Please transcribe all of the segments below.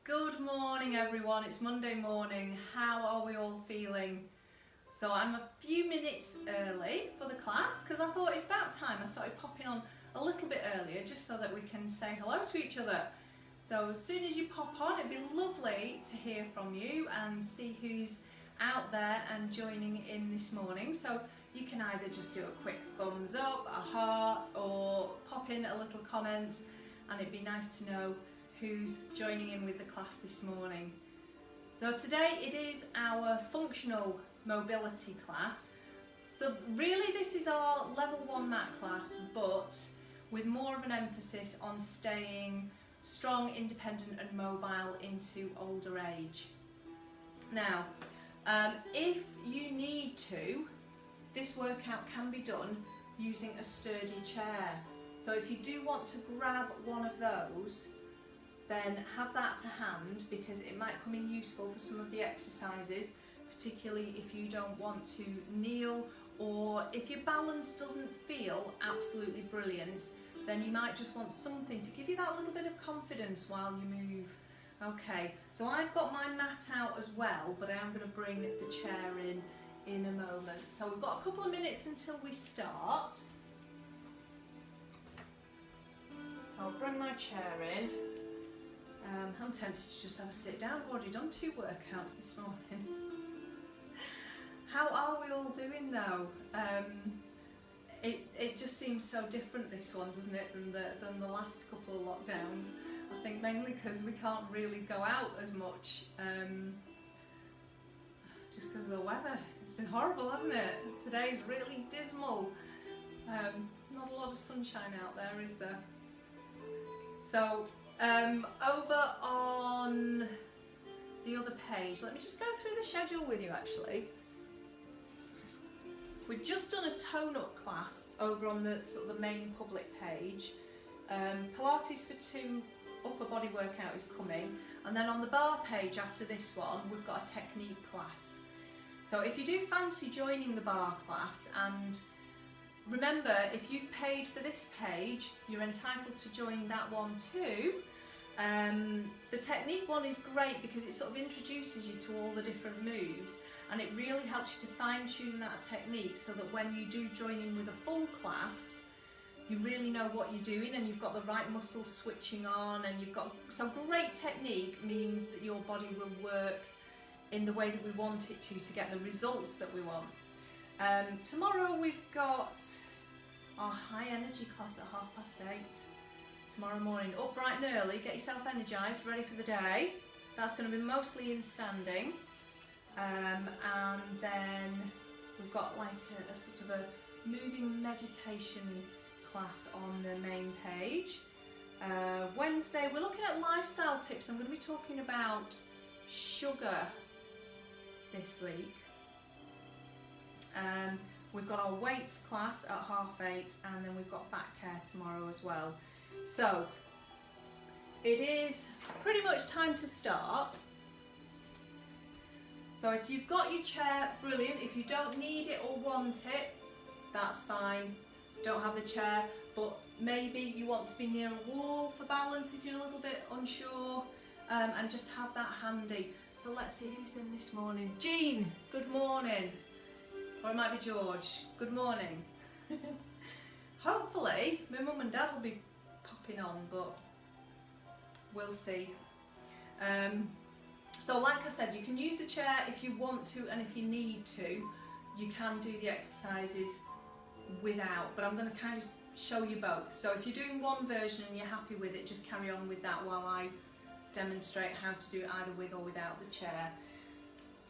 Good morning everyone, it's Monday morning. How are we all feeling? So I'm a few minutes early for the class because I thought it's about time I started popping on a little bit earlier just so that we can say hello to each other. So as soon as you pop on, it'd be lovely to hear from you and see who's out there and joining in this morning. So you can either just do a quick thumbs up, a heart, or pop in a little comment, and it'd be nice to know who's joining in with the class this morning. So today it is our functional mobility class. So really this is our level 1 mat class, but with more of an emphasis on staying strong, independent and mobile into older age. Now, if you need to, this workout can be done using a sturdy chair. So if you do want to grab one of those, then have that to hand because it might come in useful for some of the exercises, particularly if you don't want to kneel or if your balance doesn't feel absolutely brilliant, then you might just want something to give you that little bit of confidence while you move. Okay, so I've got my mat out as well, but I am going to bring the chair in a moment. So we've got a couple of minutes until we start. So I'll bring my chair in. I'm tempted to just have a sit down. I've already done 2 workouts this morning. How are we all doing though? It just seems so different, this one, doesn't it, than the last couple of lockdowns. I think mainly because we can't really go out as much, just because of the weather. It's been horrible, hasn't it? Today's really dismal. Not a lot of sunshine out there, is there? So, over on the other page, let me just go through the schedule with you actually. We've just done a tone-up class over on the sort of the main public page. Pilates for 2 upper body workout is coming, and then on the bar page after this one we've got a technique class. So if you do fancy joining the bar class, and remember, if you've paid for this page, you're entitled to join that one too. The technique one is great because it sort of introduces you to all the different moves, and it really helps you to fine-tune that technique so that when you do join in with a full class, you really know what you're doing and you've got the right muscles switching on, and you've got, so great technique means that your body will work in the way that we want it to get the results that we want. Tomorrow we've got our high energy class at 8:30 tomorrow morning. Up bright and early, get yourself energised, ready for the day. That's going to be mostly in standing, and then we've got like a sort of a moving meditation class on the main page. Wednesday we're looking at lifestyle tips. I'm going to be talking about sugar this week. We've got our weights class at 8:30, and then we've got back care tomorrow as well. So it is pretty much time to start. So if you've got your chair, brilliant. If you don't need it or want it, that's fine. Don't have the chair, but maybe you want to be near a wall for balance if you're a little bit unsure, and just have that handy. So let's see who's in this morning. Jean, good morning. Or it might be George. Good morning. Hopefully my mum and dad will be popping on, but we'll see. So like I said, you can use the chair if you want to, and if you need to, you can do the exercises without, but I'm going to kind of show you both. So if you're doing one version and you're happy with it, just carry on with that while I demonstrate how to do it either with or without the chair.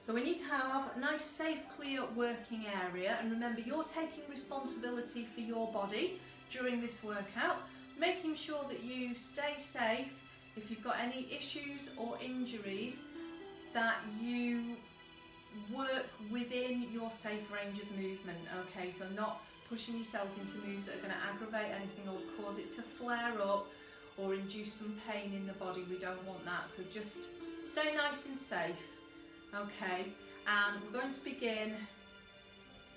So we need to have a nice, safe, clear working area, and remember you're taking responsibility for your body during this workout, making sure that you stay safe. If you've got any issues or injuries, that you work within your safe range of movement, okay? So not pushing yourself into moves that are going to aggravate anything or cause it to flare up or induce some pain in the body. We don't want that, so just stay nice and safe. Okay, and we're going to begin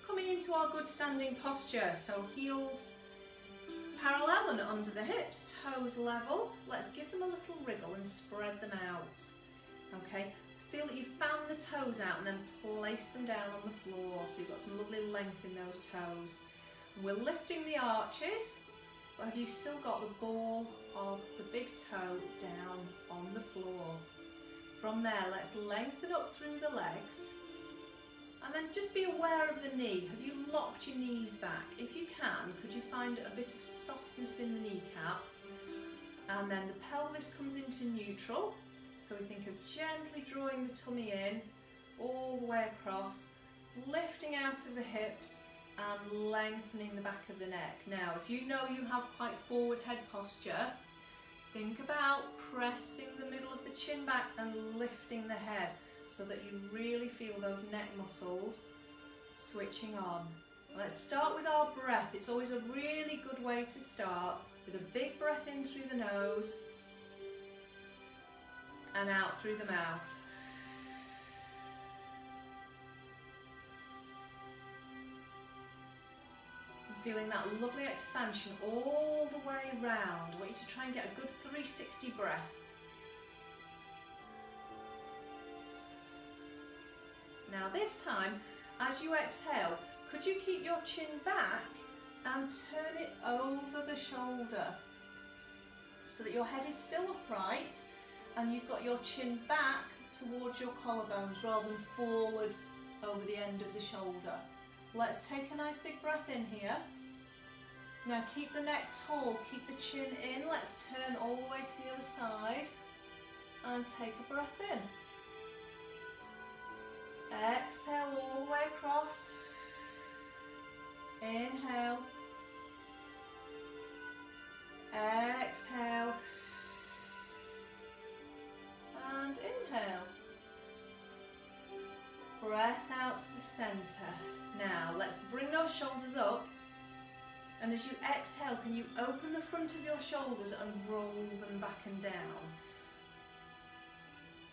coming into our good standing posture. So heels parallel and under the hips, toes level. Let's give them a little wriggle and spread spread them out. Okay, feel that you fan the toes out and then place them down on the floor, so you've got some lovely length in those toes. We're lifting the arches, but have you still got the ball of the big toe down on the floor? From there, let's lengthen up through the legs, and then just be aware of the knee. Have you locked your knees back? If you can, could you find a bit of softness in the kneecap? And then the pelvis comes into neutral. So we think of gently drawing the tummy in, all the way across, lifting out of the hips and lengthening the back of the neck. Now, if you know you have quite forward head posture, think about pressing the middle of the chin back and lifting the head so that you really feel those neck muscles switching on. Let's start with our breath. It's always a really good way to start with a big breath in through the nose and out through the mouth. And feeling that lovely expansion all the way round. I want you to try and get a good 360 breath. Now this time, as you exhale, could you keep your chin back and turn it over the shoulder so that your head is still upright and you've got your chin back towards your collarbones rather than forwards over the end of the shoulder. Let's take a nice big breath in here. Now keep the neck tall, keep the chin in. Let's turn all the way to the other side and take a breath in. Exhale all the way across. Inhale. Exhale. And inhale. Breath out to the centre. Now let's bring those shoulders up, and as you exhale, can you open the front of your shoulders and roll them back and down?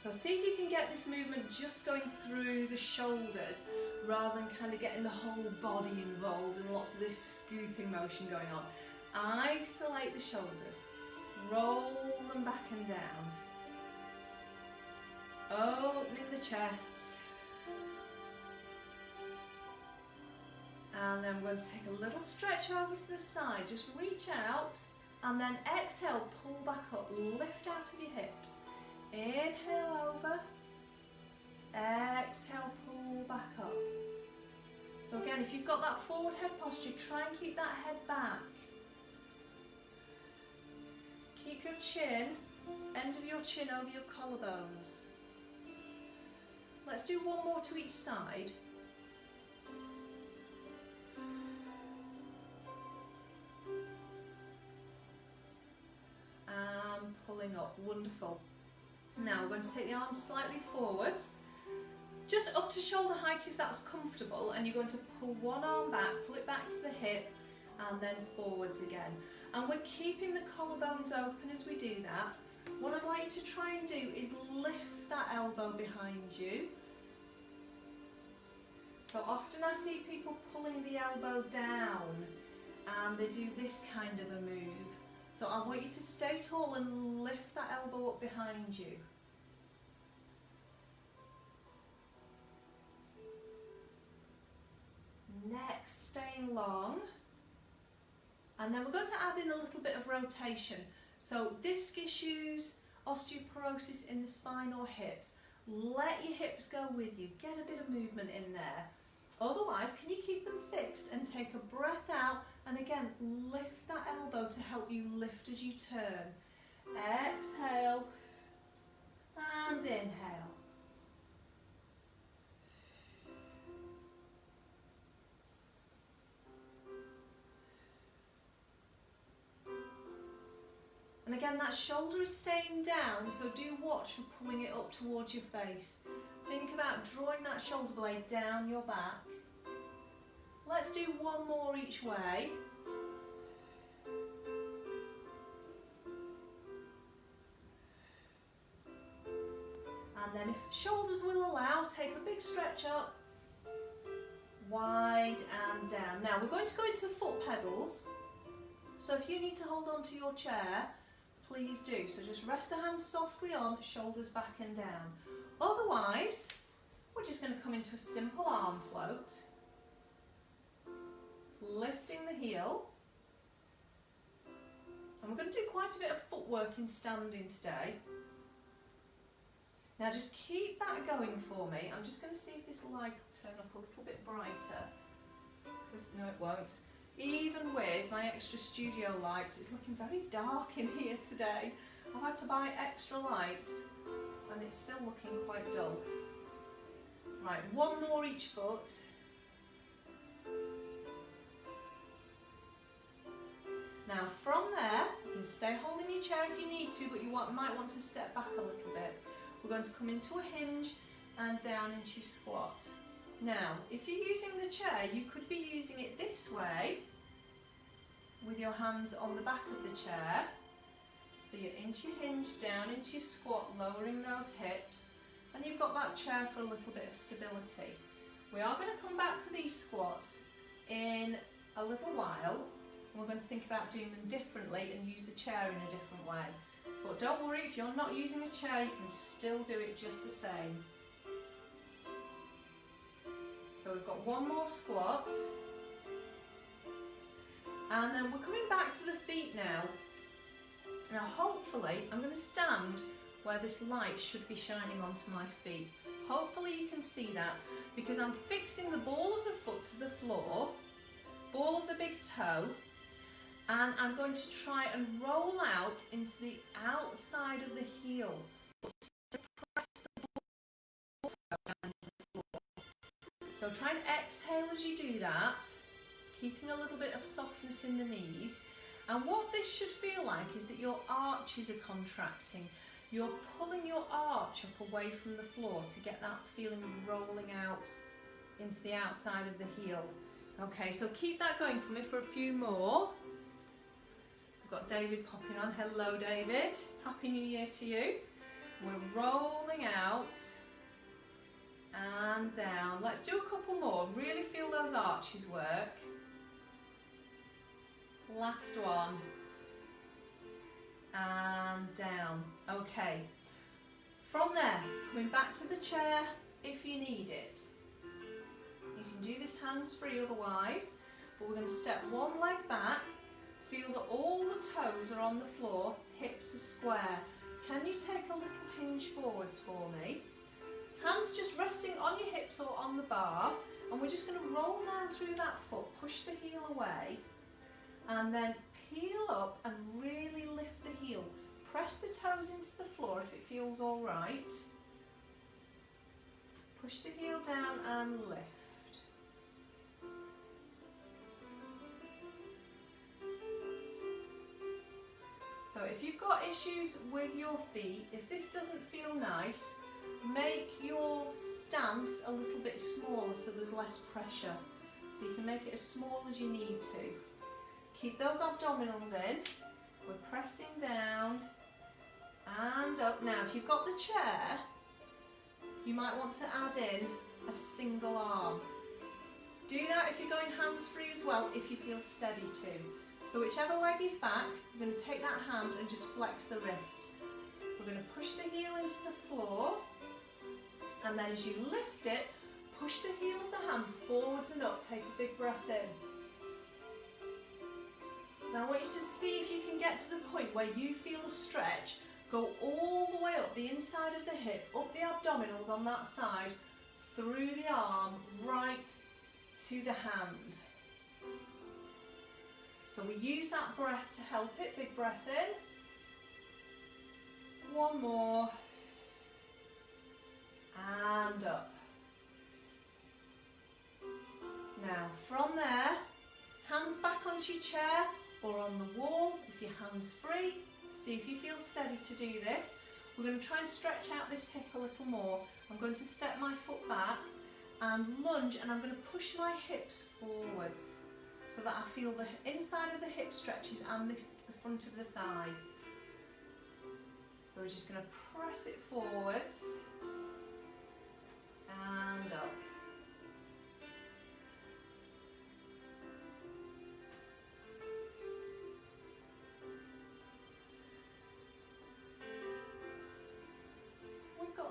So see if you can get this movement just going through the shoulders rather than kind of getting the whole body involved and lots of this scooping motion going on. Isolate the shoulders, roll them back and down. Opening the chest. And then we're going to take a little stretch over to the side. Just reach out and then exhale, pull back up, lift out of your hips. Inhale over. Exhale, pull back up. So again, if you've got that forward head posture, try and keep that head back. Keep your chin, end of your chin over your collarbones. Let's do one more to each side. And pulling up, wonderful. Now we're going to take the arms slightly forwards, just up to shoulder height if that's comfortable, and you're going to pull one arm back, pull it back to the hip, and then forwards again. And we're keeping the collarbones open as we do that. What I'd like you to try and do is lift that elbow behind you. So often I see people pulling the elbow down and they do this kind of a move. So I want you to stay tall and lift that elbow up behind you. Neck staying long. And then we're going to add in a little bit of rotation. So disc issues, osteoporosis in the spine or hips, let your hips go with you. Get a bit of movement in there. Otherwise, can you keep them fixed and take a breath out and again lift that elbow to help you lift as you turn. Exhale and inhale. And again, that shoulder is staying down, so do watch for pulling it up towards your face. Think about drawing that shoulder blade down your back. Let's do one more each way. And then if shoulders will allow, take a big stretch up, wide and down. Now we're going to go into foot pedals. So if you need to hold on to your chair, please do. So just rest the hands softly on, shoulders back and down. Otherwise, we're just going to come into a simple arm float, lifting the heel. And we're going to do quite a bit of footwork in standing today. Now just keep that going for me. I'm just going to see if this light will turn up a little bit brighter. Because no, it won't. Even with my extra studio lights, it's looking very dark in here today. I've had to buy extra lights and it's still looking quite dull. Right, one more each foot. Now from there, you can stay holding your chair if you need to, but you might want to step back a little bit. We're going to come into a hinge and down into your squat. Now, if you're using the chair, you could be using it this way with your hands on the back of the chair. So you're into your hinge, down into your squat, lowering those hips, and you've got that chair for a little bit of stability. We are going to come back to these squats in a little while. We're going to think about doing them differently and use the chair in a different way. But don't worry, if you're not using a chair, you can still do it just the same. So we've got one more squat. And then we're coming back to the feet now. Now hopefully, I'm going to stand where this light should be shining onto my feet. Hopefully you can see that, because I'm fixing the ball of the foot to the floor, ball of the big toe, and I'm going to try and roll out into the outside of the heel. So try and exhale as you do that, keeping a little bit of softness in the knees. And what this should feel like is that your arches are contracting. You're pulling your arch up away from the floor to get that feeling of rolling out into the outside of the heel. Okay, so keep that going for me for a few more. So I've got David popping on. Hello, David. Happy New Year to you. We're rolling out and down. Let's do a couple more. Really feel those arches work. Last one. And down. Okay. From there, coming back to the chair if you need it. You can do this hands-free otherwise, but we're going to step one leg back. Feel that all the toes are on the floor, hips are square. Can you take a little hinge forwards for me? Hands just resting on your hips or on the bar, and we're just going to roll down through that foot, push the heel away, and then peel up and really lift the heel. Press the toes into the floor if it feels all right. Push the heel down and lift. So if you've got issues with your feet, if this doesn't feel nice, make your stance a little bit smaller so there's less pressure. So you can make it as small as you need to. Keep those abdominals in. We're pressing down and up. Now if you've got the chair, you might want to add in a single arm. Do that if you're going hands-free as well, if you feel steady too. So whichever leg is back, you're going to take that hand and just flex the wrist. We're going to push the heel into the floor, and then as you lift it, push the heel of the hand forwards and up. Take a big breath in. Now I want you to see if you can get to the point where you feel a stretch. Go all the way up the inside of the hip, up the abdominals on that side, through the arm, right to the hand. So we use that breath to help it. Big breath in. One more. And up. Now from there, hands back onto your chair or on the wall if your hand's free. See if you feel steady to do this. We're going to try and stretch out this hip a little more. I'm going to step my foot back and lunge, and I'm going to push my hips forwards so that I feel the inside of the hip stretches and the front of the thigh. So we're just going to press it forwards and up.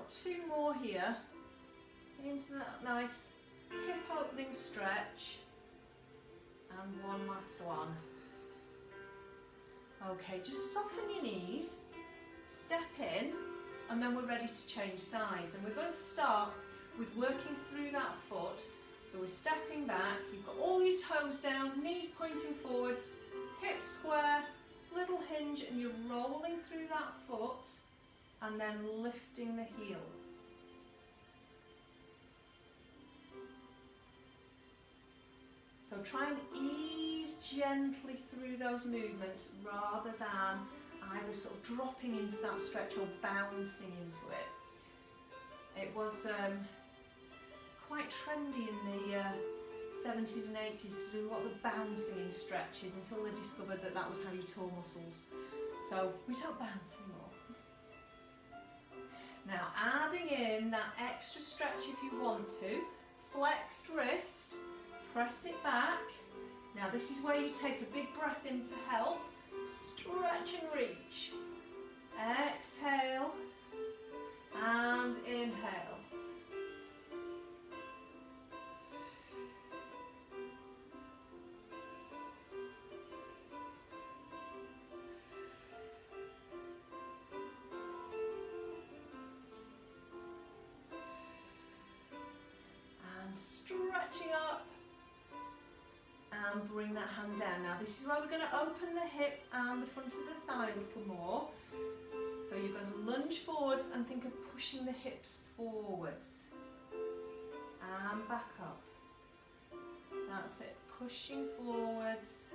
got 2 more here. Into that nice hip opening stretch. And one last one. Okay, just soften your knees, step in, and then we're ready to change sides. And we're going to start with working through that foot. So we're stepping back, you've got all your toes down, knees pointing forwards, hips square, little hinge, and you're rolling through that foot and then lifting the heel. So try and ease gently through those movements rather than either sort of dropping into that stretch or bouncing into it. It was quite trendy in the 70s and 80s to do a lot of bouncing in stretches until they discovered that that was how you tore muscles. So we don't bounce anymore. Now adding in that extra stretch if you want to, flexed wrist, press it back. Now this is where you take a big breath in to help. Stretch and reach. Exhale and inhale. And stretching up. And bring that hand down. Now this is where we're going to open the hip and the front of the thigh a little more. So you're going to lunge forwards and think of pushing the hips forwards. And back up. That's it. Pushing forwards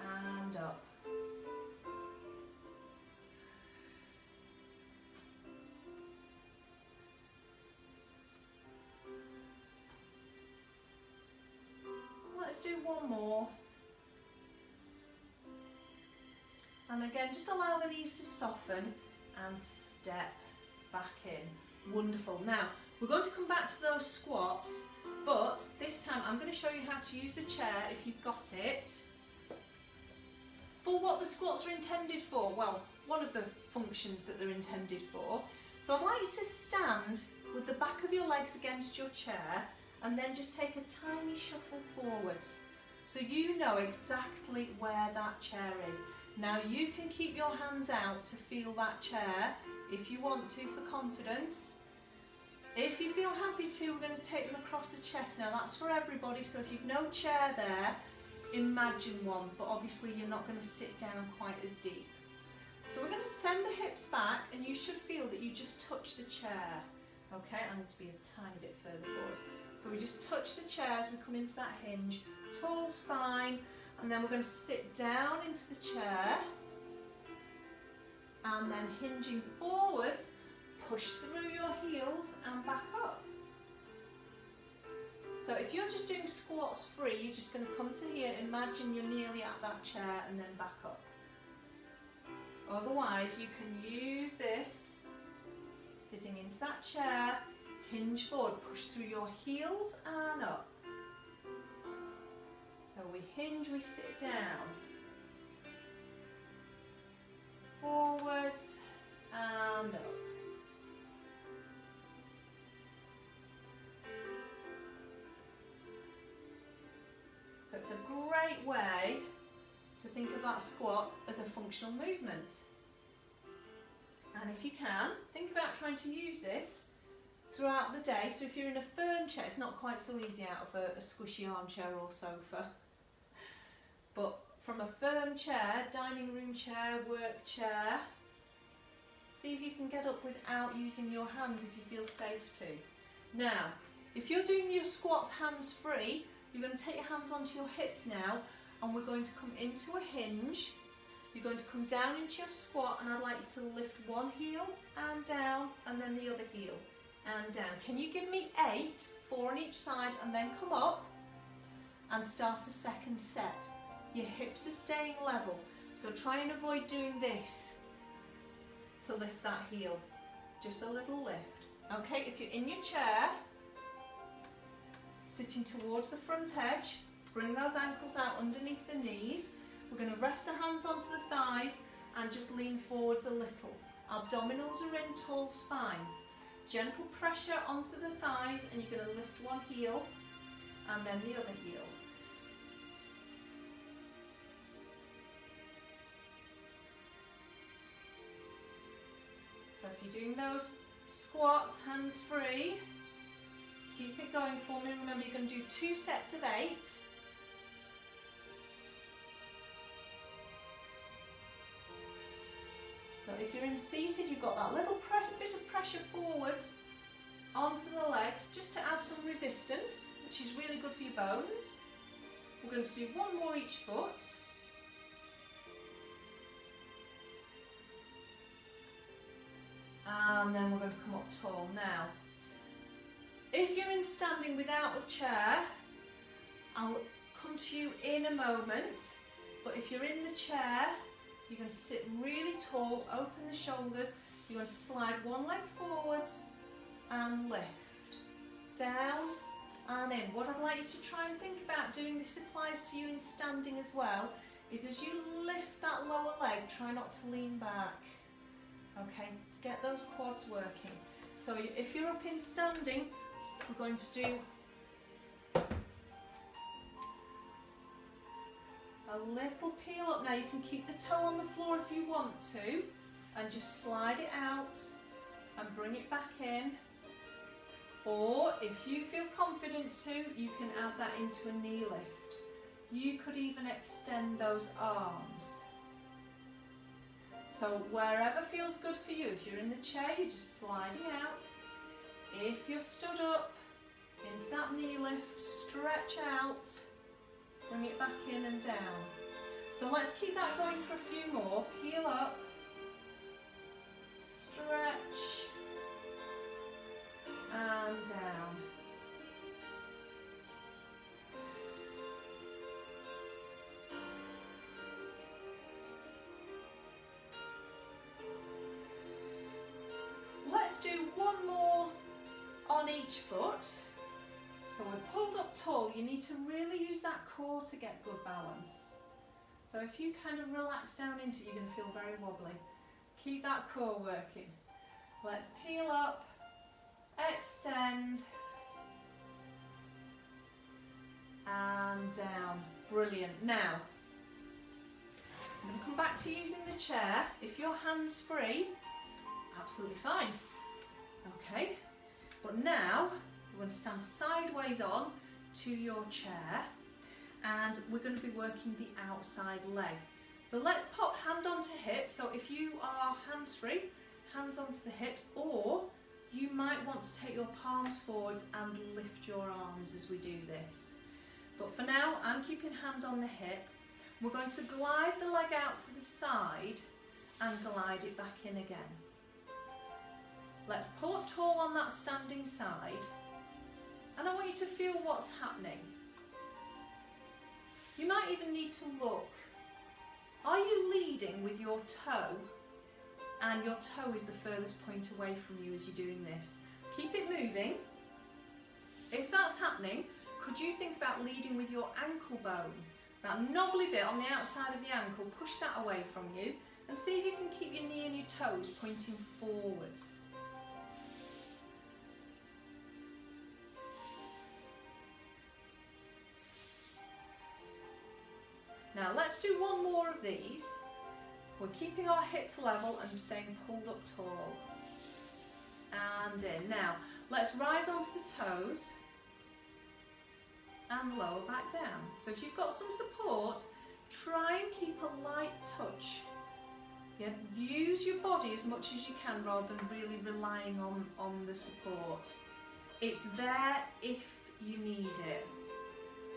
and up. Let's do one more. And again, just allow the knees to soften and step back in. Wonderful. Now, we're going to come back to those squats, but this time I'm going to show you how to use the chair if you've got it. For what the squats are intended for, well, one of the functions that they're intended for. So I'd like you to stand with the back of your legs against your chair and then just take a tiny shuffle forwards so you know exactly where that chair is. Now you can keep your hands out to feel that chair if you want to for confidence. If you feel happy to, we're going to take them across the chest. Now that's for everybody, so if you've no chair there, imagine one, but obviously you're not going to sit down quite as deep. So we're going to send the hips back and you should feel that you just touch the chair. Okay, I need to be a tiny bit further forward. So we just touch the chair as we come into that hinge, tall spine, and then we're going to sit down into the chair and then hinging forwards, push through your heels and back up. So if you're just doing squats free, you're just going to come to here, imagine you're nearly at that chair and then back up. Otherwise you can use this, sitting into that chair, hinge forward, push through your heels and up. So we hinge, we sit down, forwards and up. So it's a great way to think of that squat as a functional movement. And if you can, think about trying to use this throughout the day. So if you're in a firm chair, it's not quite so easy out of a squishy armchair or sofa. But from a firm chair, dining room chair, work chair, see if you can get up without using your hands if you feel safe to. Now, if you're doing your squats hands free, you're going to take your hands onto your hips now and we're going to come into a hinge. You're going to come down into your squat and I'd like you to lift one heel and down and then the other heel and down. Can you give me 8, 4 on each side, and then come up and start a second set. Your hips are staying level, so try and avoid doing this to lift that heel. Just a little lift. Okay, if you're in your chair, sitting towards the front edge, bring those ankles out underneath the knees. We're going to rest the hands onto the thighs and just lean forwards a little. Abdominals are in, tall spine. Gentle pressure onto the thighs, and you're going to lift one heel and then the other heel. So if you're doing those squats hands free, keep it going for me. Remember, you're going to do 2 sets of 8. So if you're in seated, you've got that little bit of pressure forwards onto the legs, just to add some resistance, which is really good for your bones. We're going to do 1 more each foot. And then we're going to come up tall. Now, if you're in standing without the chair, I'll come to you in a moment, but if you're in the chair, you're going to sit really tall, open the shoulders, you're going to slide one leg forwards and lift, down and in. What I'd like you to try and think about doing, this applies to you in standing as well, is as you lift that lower leg, try not to lean back. Okay, get those quads working. So if you're up in standing, we're going to do a little peel up. Now you can keep the toe on the floor if you want to, and just slide it out and bring it back in. Or if you feel confident to, you can add that into a knee lift. You could even extend those arms. So wherever feels good for you. If you're in the chair, you're just sliding out. If you're stood up, into that knee lift, stretch out, bring it back in and down. So let's keep that going for a few more. Peel up, stretch, and down. Let's do 1 more on each foot. So we're pulled up tall. You need to really use that core to get good balance. So if you kind of relax down into it, you're going to feel very wobbly. Keep that core working. Let's peel up, extend, and down. Brilliant. Now, I'm going to come back to using the chair. If your hand's free, absolutely fine. Okay, but now we're going to stand sideways on to your chair, and we're going to be working the outside leg. So let's pop hand onto hip. So if you are hands free, hands onto the hips, or you might want to take your palms forwards and lift your arms as we do this. But for now, I'm keeping hand on the hip. We're going to glide the leg out to the side and glide it back in again. Let's pull up tall on that standing side, and I want you to feel what's happening. You might even need to look. Are you leading with your toe, and your toe is the furthest point away from you as you're doing this? Keep it moving. If that's happening, could you think about leading with your ankle bone? That knobbly bit on the outside of the ankle, push that away from you, and see if you can keep your knee and your toes pointing forwards. Now let's do 1 more of these. We're keeping our hips level and staying pulled up tall. And in. Now let's rise onto the toes and lower back down. So if you've got some support, try and keep a light touch. Yeah, use your body as much as you can rather than really relying on the support. It's there if you need it.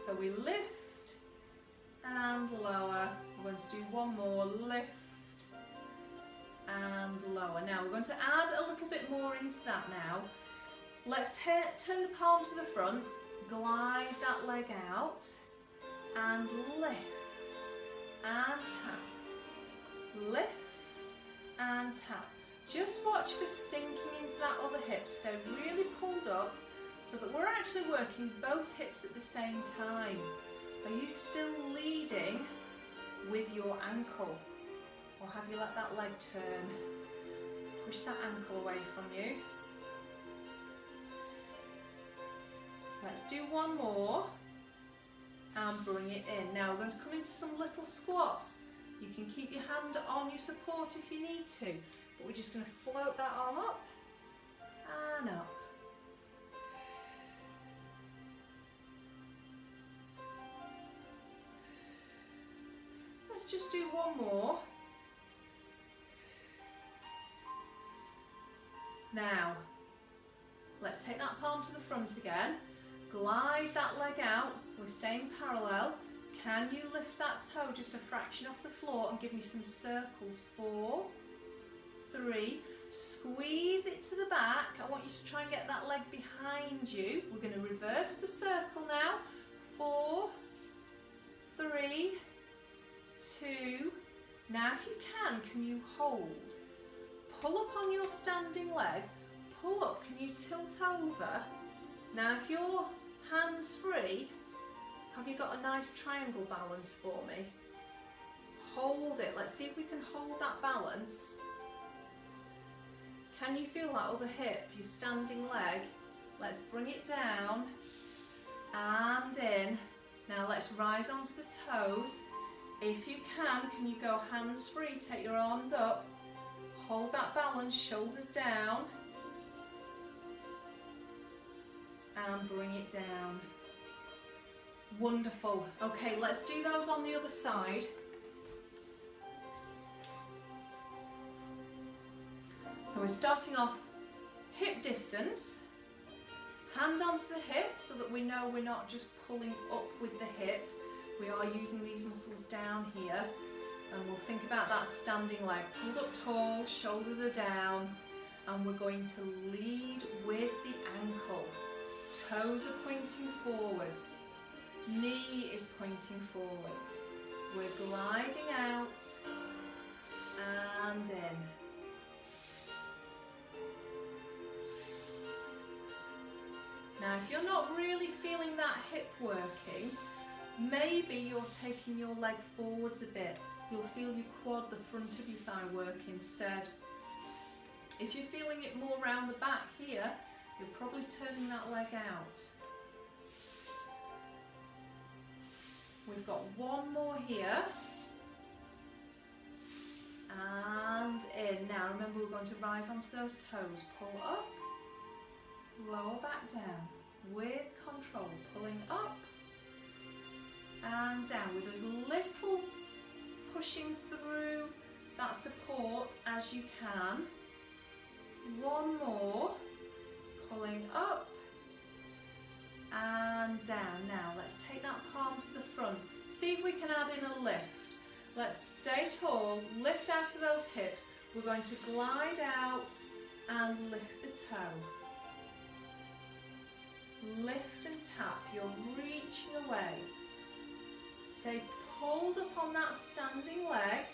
So we lift and lower. We're going to do 1 more, lift and lower. Now we're going to add a little bit more into that now. Let's turn the palm to the front, glide that leg out and lift and tap, lift and tap. Just watch for sinking into that other hip. Stay really pulled up so that we're actually working both hips at the same time. Are you still leading with your ankle, or have you let that leg turn? Push that ankle away from you. Let's do one more and bring it in. Now we're going to come into some little squats. You can keep your hand on your support if you need to, but we're just going to float that arm up and up. Let's just do one more. Now, let's take that palm to the front again. Glide that leg out. We're staying parallel. Can you lift that toe just a fraction off the floor and give me some circles? 4, 3, squeeze it to the back. I want you to try and get that leg behind you. We're going to reverse the circle now. 4, 3, 2. Now if you can you hold? Pull up on your standing leg. Pull up. Can you tilt over? Now if your hands free, have you got a nice triangle balance for me? Hold it. Let's see if we can hold that balance. Can you feel that other hip, your standing leg? Let's bring it down and in. Now let's rise onto the toes. If you can you go hands free, take your arms up, hold that balance, shoulders down, and bring it down. Wonderful. Okay, let's do those on the other side. So we're starting off hip distance, hand onto the hip so that we know we're not just pulling up with the hip. We are using these muscles down here, and we'll think about that standing leg. Pulled up tall, shoulders are down, and we're going to lead with the ankle. Toes are pointing forwards, knee is pointing forwards. We're gliding out and in. Now if you're not really feeling that hip working, maybe you're taking your leg forwards a bit. You'll feel your quad, the front of your thigh work instead. If you're feeling it more around the back here, you're probably turning that leg out. We've got one more here. And in. Now remember, we're going to rise onto those toes. Pull up, lower back down. With control, pulling up and down with as little pushing through that support as you can. One more, pulling up and down. Now let's take that palm to the front. See if we can add in a lift. Let's stay tall, lift out of those hips. We're going to glide out and lift the toe. Lift and tap, you're reaching away. Stay pulled up on that standing leg,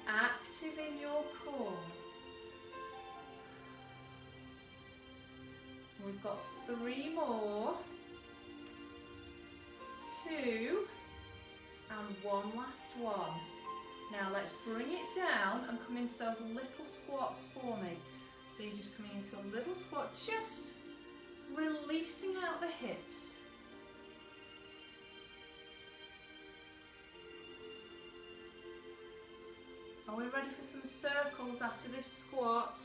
active in your core. We've got 3 more, 2, and one last one. Now let's bring it down and come into those little squats for me. So you're just coming into a little squat, just releasing out the hips. Are we ready for some circles after this squat?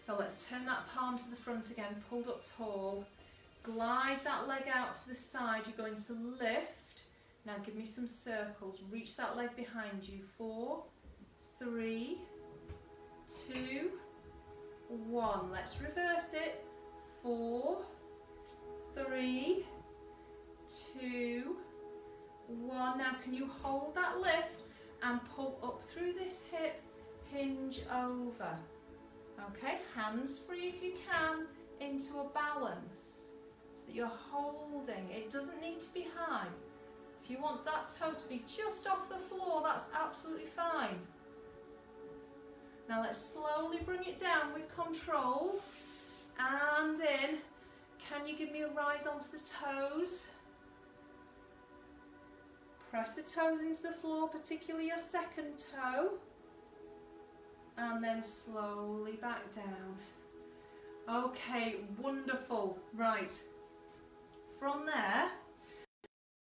So let's turn that palm to the front again, pulled up tall. Glide that leg out to the side, you're going to lift. Now give me some circles, reach that leg behind you. 4, 3, 2, 1. Let's reverse it. 4, 3, 2, 1. Now can you hold that lift and pull up through this hip, hinge over. Okay, hands free if you can, into a balance, so that you're holding. It doesn't need to be high. If you want that toe to be just off the floor, that's absolutely fine. Now let's slowly bring it down with control, and in. Can you give me a rise onto the toes? Press the toes into the floor, particularly your second toe, and then slowly back down. Okay, wonderful. Right, from there,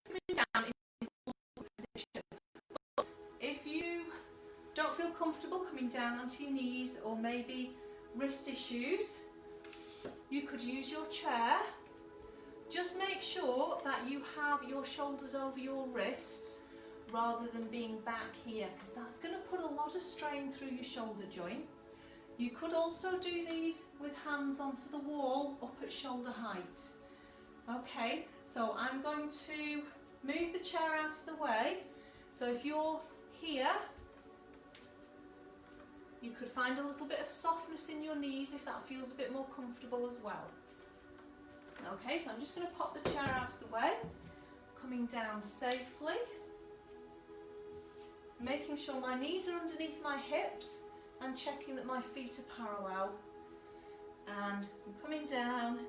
coming down in full position. But if you don't feel comfortable coming down onto your knees, or maybe wrist issues, you could use your chair. Just make sure that you have your shoulders over your wrists rather than being back here, because that's going to put a lot of strain through your shoulder joint. You could also do these with hands onto the wall up at shoulder height. Okay, so I'm going to move the chair out of the way. So if you're here, you could find a little bit of softness in your knees if that feels a bit more comfortable as well. Okay, so I'm just going to pop the chair out of the way, coming down safely, making sure my knees are underneath my hips and checking that my feet are parallel. And I'm coming down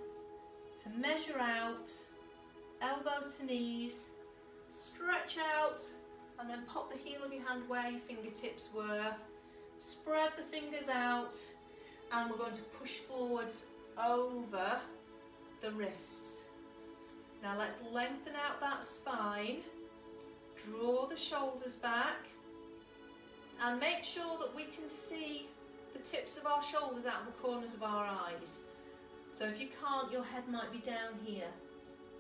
to measure out, elbow to knees, stretch out, and then pop the heel of your hand where your fingertips were. Spread the fingers out, and we're going to push forwards over the wrists. Now let's lengthen out that spine, draw the shoulders back, and make sure that we can see the tips of our shoulders out of the corners of our eyes. So if you can't, your head might be down here.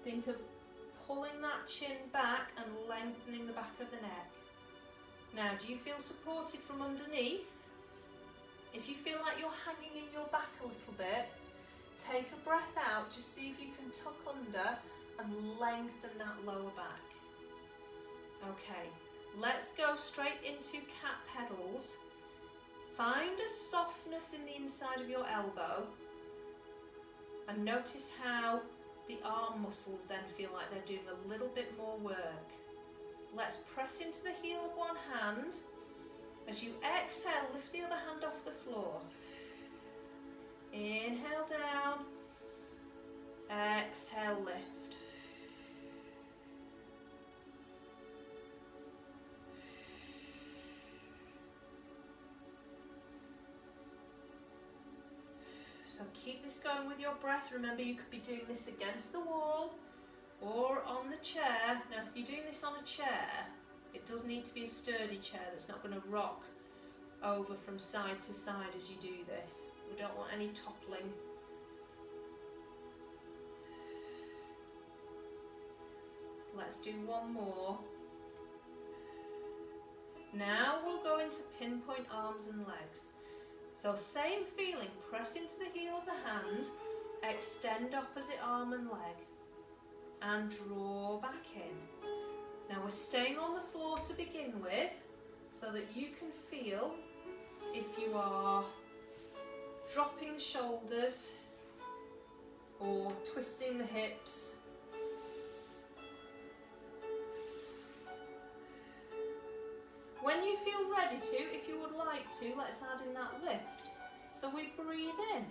Think of pulling that chin back and lengthening the back of the neck. Now, do you feel supported from underneath? If you feel like you're hanging in your back a little bit, take a breath out, just see if you can tuck under and lengthen that lower back. Okay, let's go straight into cat pedals. Find a softness in the inside of your elbow and notice how the arm muscles then feel like they're doing a little bit more work. Let's press into the heel of one hand. As you exhale, lift the other hand off the floor. Inhale down, exhale, lift. So keep this going with your breath. Remember, you could be doing this against the wall or on the chair. Now, if you're doing this on a chair, it does need to be a sturdy chair that's not going to rock over from side to side as you do this. We don't want any toppling. Let's do one more. Now we'll go into pinpoint arms and legs. So same feeling, press into the heel of the hand, extend opposite arm and leg, and draw back in. Now we're staying on the floor to begin with, so that you can feel if you are dropping the shoulders or twisting the hips. When you feel ready to, if you would like to, let's add in that lift. So we breathe in,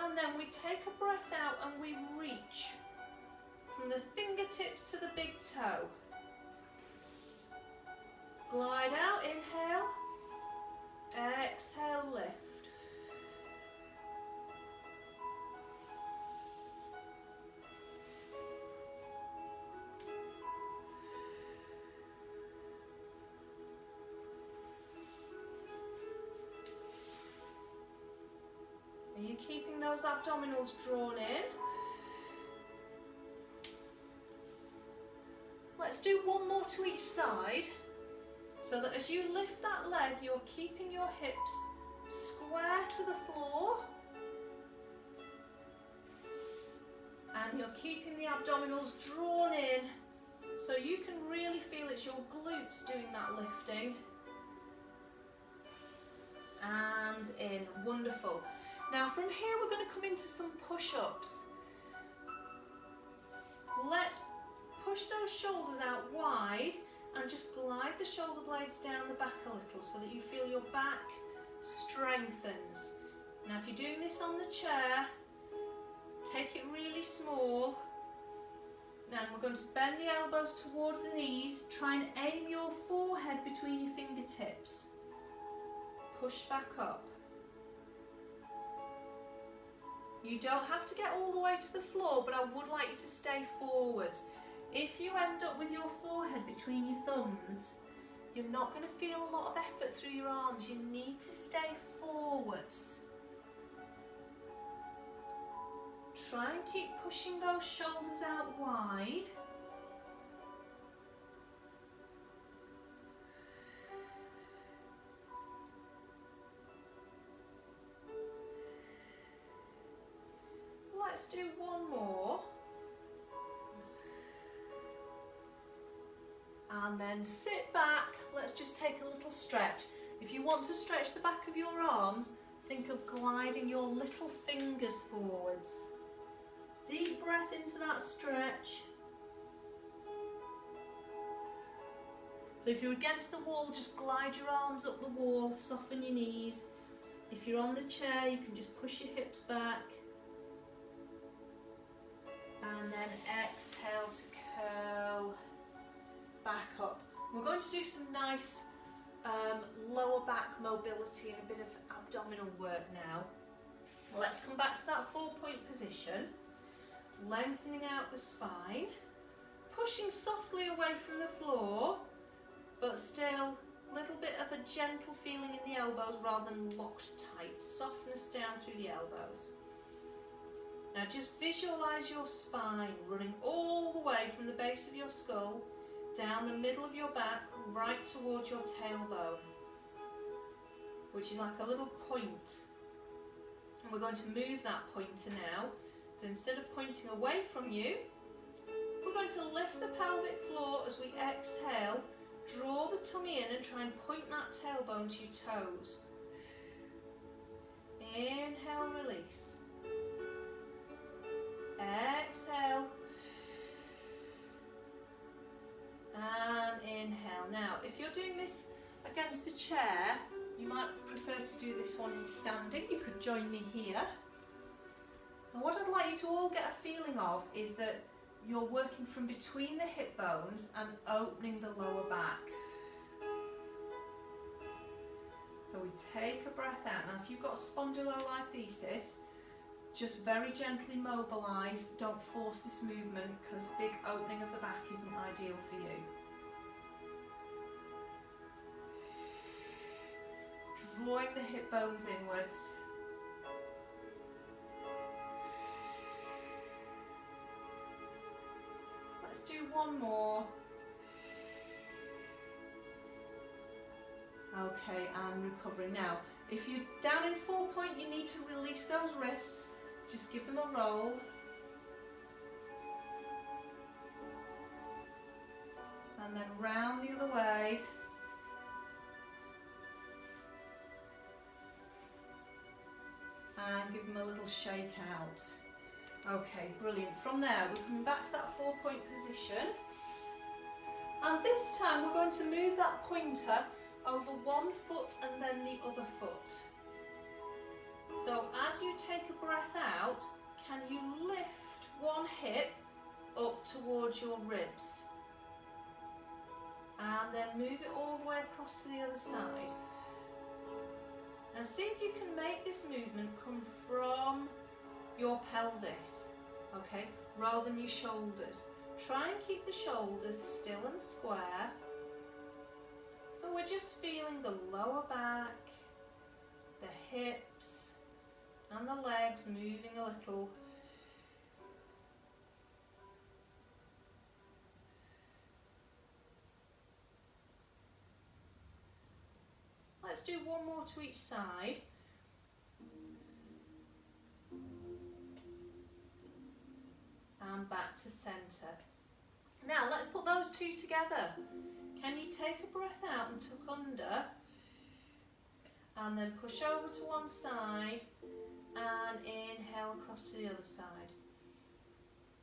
and then we take a breath out and we reach from the fingertips to the big toe. Glide out, inhale, exhale, lift. Are you keeping those abdominals drawn in? Let's do one more to each side, so that as you lift that leg, you're keeping your hips square to the floor, and you're keeping the abdominals drawn in, so you can really feel it's your glutes doing that lifting. And in, wonderful. Now from here we're going to come into some push-ups. Let's push those shoulders out wide and just glide the shoulder blades down the back a little so that you feel your back strengthens. Now if you're doing this on the chair, take it really small. Now we're going to bend the elbows towards the knees. Try and aim your forehead between your fingertips. Push back up. You don't have to get all the way to the floor, but I would like you to stay forwards. If you end up with your forehead between your thumbs, you're not going to feel a lot of effort through your arms. You need to stay forwards. Try and keep pushing those shoulders out wide. Let's do one more. And then sit back. Let's just take a little stretch. If you want to stretch the back of your arms, think of gliding your little fingers forwards. Deep breath into that stretch. So if you're against the wall, just glide your arms up the wall, soften your knees. If you're on the chair, you can just push your hips back. And then exhale to curl back up. We're going to do some nice lower back mobility and a bit of abdominal work now. Let's come back to that 4-point position. Lengthening out the spine, pushing softly away from the floor, but still a little bit of a gentle feeling in the elbows rather than locked tight. Softness down through the elbows. Now just visualise your spine running all the way from the base of your skull, down the middle of your back, right towards your tailbone, which is like a little point. And we're going to move that pointer now. So instead of pointing away from you, we're going to lift the pelvic floor as we exhale, draw the tummy in and try and point that tailbone to your toes. Inhale and release. Exhale. And inhale. Now, if you're doing this against the chair, you might prefer to do this one in standing. You could join me here. And what I'd like you to all get a feeling of is that you're working from between the hip bones and opening the lower back. So we take a breath out. Now if you've got spondylolisthesis, just very gently mobilise. Don't force this movement because big opening of the back isn't ideal for you. Drawing the hip bones inwards. Let's do one more. Okay, and recovering. Now, if you're down in 4-point, you need to release those wrists. Just give them a roll. And then round the other way. And give them a little shake out. Okay, brilliant. From there, we're coming back to that 4-point position. And this time we're going to move that pointer over one foot and then the other foot. So as you take a breath out, can you lift one hip up towards your ribs? And then move it all the way across to the other side. Now see if you can make this movement come from your pelvis, okay, rather than your shoulders. Try and keep the shoulders still and square. So we're just feeling the lower back, the hips, and the legs moving a little. Let's do one more to each side. And back to centre. Now let's put those two together. Can you take a breath out and tuck under? And then push over to one side and inhale across to the other side.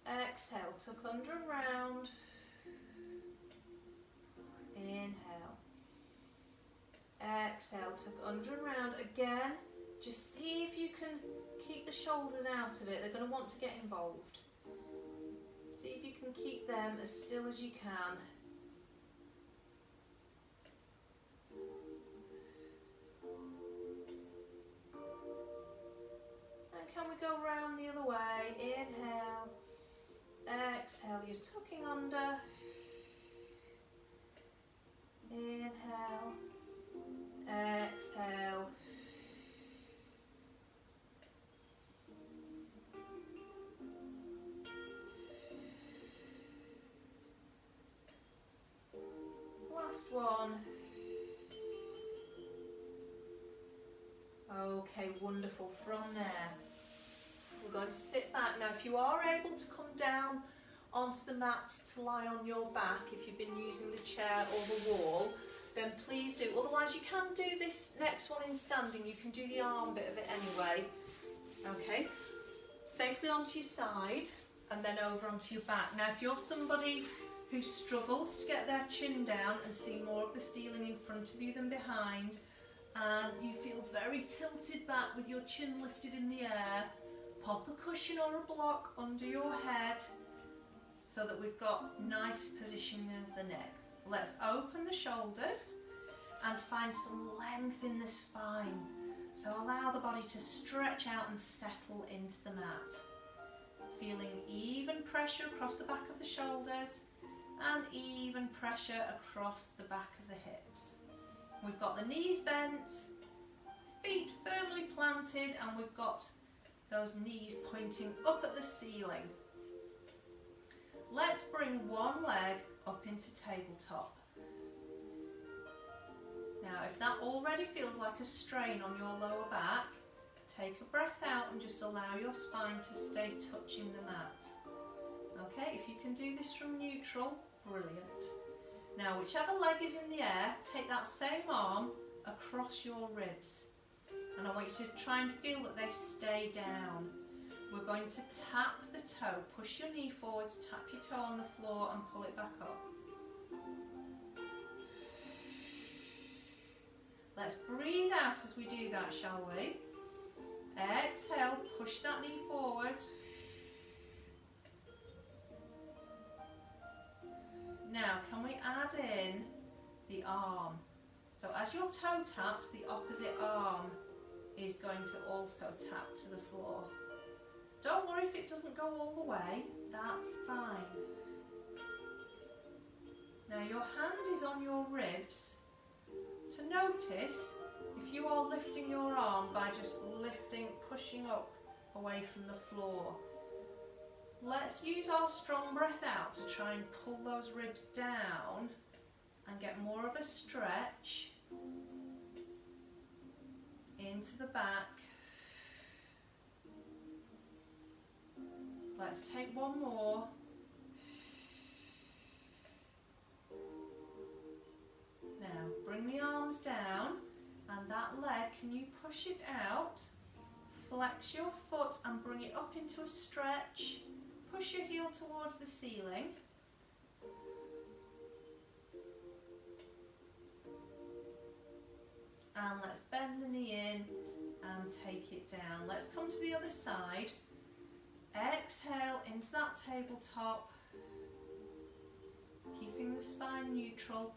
Exhale, tuck under and round. Inhale. Exhale, tuck under and round. Again, just see if you can keep the shoulders out of it. They're going to want to get involved. See if you can keep them as still as you can. And can we go round the other way? Inhale, exhale, you're tucking under. Inhale, exhale. Last one. Okay, wonderful. From there, we're going to sit back. Now, if you are able to come down onto the mat to lie on your back, if you've been using the chair or the wall, then please do. Otherwise, you can do this next one in standing. You can do the arm bit of it anyway. Okay, safely onto your side and then over onto your back. Now, if you're somebody who struggles to get their chin down and see more of the ceiling in front of you than behind, and you feel very tilted back with your chin lifted in the air, pop a cushion or a block under your head so that we've got nice positioning of the neck. Let's open the shoulders and find some length in the spine. So allow the body to stretch out and settle into the mat. Feeling even pressure across the back of the shoulders and even pressure across the back of the hips. We've got the knees bent, feet firmly planted, and we've got those knees pointing up at the ceiling. Let's bring one leg up into tabletop. Now, if that already feels like a strain on your lower back, take a breath out and just allow your spine to stay touching the mat. Okay, if you can do this from neutral, brilliant. Now, whichever leg is in the air, take that same arm across your ribs. And I want you to try and feel that they stay down. We're going to tap the toe, push your knee forwards, tap your toe on the floor and pull it back up. Let's breathe out as we do that, shall we? Exhale, push that knee forward. Now, can we add in the arm? So as your toe taps, the opposite arm is going to also tap to the floor. Don't worry if it doesn't go all the way, that's fine. Now your hand is on your ribs. To notice if you are lifting your arm by just lifting, pushing up away from the floor. Let's use our strong breath out to try and pull those ribs down and get more of a stretch into the back. Let's take one more. Now bring the arms down, and that leg, can you push it out? Flex your foot and bring it up into a stretch. Push your heel towards the ceiling. And let's bend the knee in and take it down. Let's come to the other side. Exhale into that tabletop, keeping the spine neutral.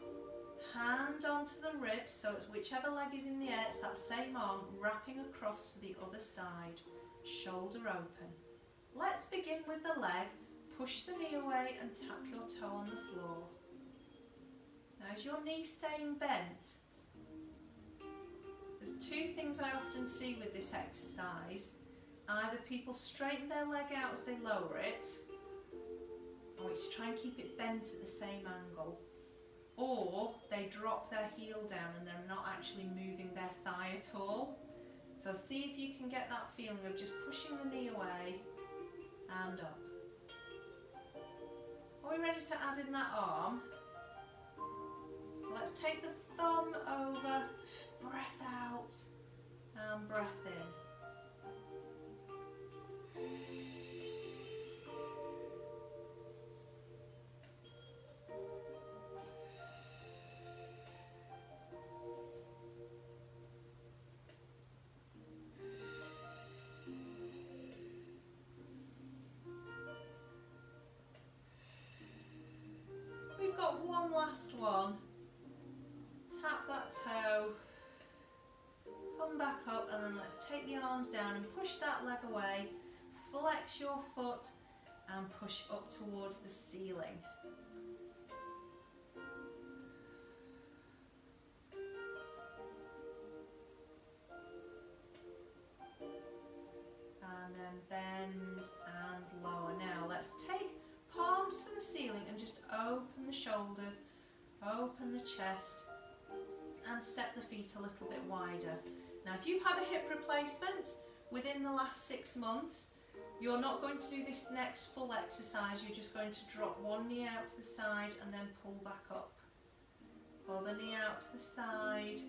Hand onto the ribs, so it's whichever leg is in the air, it's that same arm wrapping across to the other side. Shoulder open. Let's begin with the leg. Push the knee away and tap your toe on the floor. Now, is your knee staying bent? There's two things I often see with this exercise. Either people straighten their leg out as they lower it, or it's try and keep it bent at the same angle, or they drop their heel down and they're not actually moving their thigh at all. So see if you can get that feeling of just pushing the knee away and up. Are we ready to add in that arm? So let's take the thumb over, breath out and breath in. come back up, and then let's take the arms down and push that leg away, flex your foot and push up towards the ceiling. And then bend and lower. Now let's take palms to the ceiling and just open the shoulders, open the chest, and step the feet a little bit wider. Now if you've had a hip replacement within the last 6 months, you're not going to do this next full exercise. You're just going to drop one knee out to the side and then pull back up. Other knee out to the side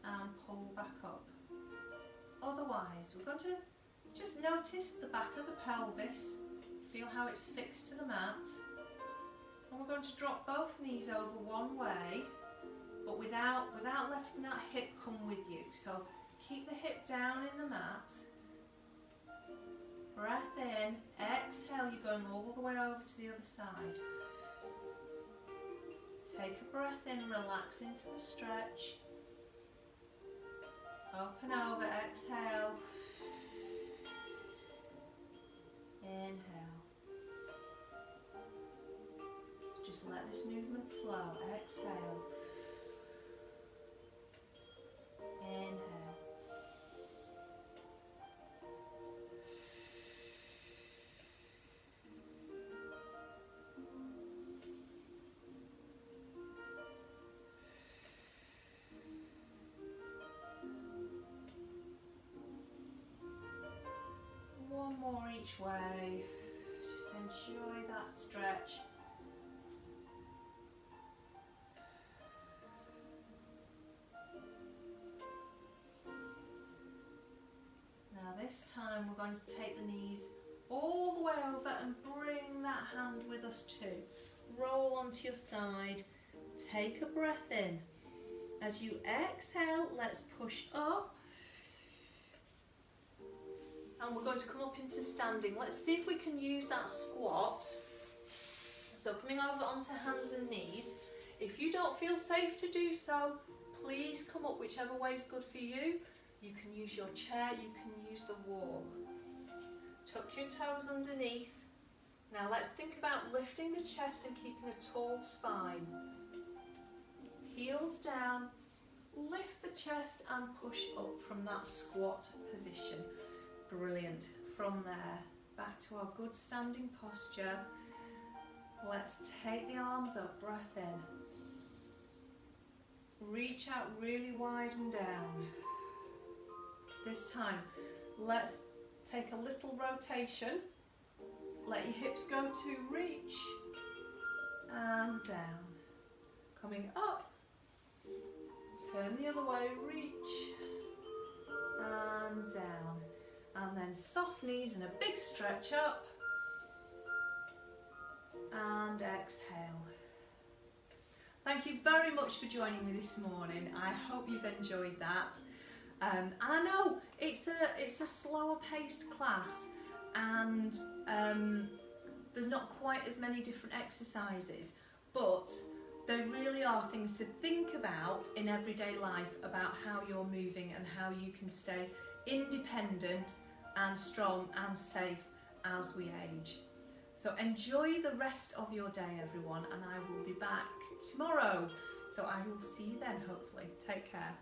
and pull back up. Otherwise, we're going to just notice the back of the pelvis, feel how it's fixed to the mat, and we're going to drop both knees over one way, but without letting that hip come with you. So keep the hip down in the mat, breath in, exhale, you're going all the way over to the other side. Take a breath in, relax into the stretch, up and over, exhale. Inhale. Just let this movement flow. Exhale. Inhale. One more each way. Just enjoy that stretch. Now this time we're going to take the knees all the way over and bring that hand with us too. Roll onto your side. Take a breath in. As you exhale, let's push up. And we're going to come up into standing. Let's see if we can use that squat. So coming over onto hands and knees. If you don't feel safe to do so, please come up whichever way is good for you. You can use your chair, you can use the wall. Tuck your toes underneath. Now let's think about lifting the chest and keeping a tall spine. Heels down, lift the chest and push up from that squat position. Brilliant. From there, back to our good standing posture. Let's take the arms up, breath in. Reach out really wide and down. This time, let's take a little rotation. Let your hips go to reach and down. Coming up, turn the other way, reach and down. And then soft knees and a big stretch up. And exhale. Thank you very much for joining me this morning. I hope you've enjoyed that. And I know it's a slower paced class, and there's not quite as many different exercises, but they really are things to think about in everyday life about how you're moving and how you can stay independent and strong and safe as we age. So enjoy the rest of your day, everyone, and I will be back tomorrow. So I will see you then, hopefully. Take care.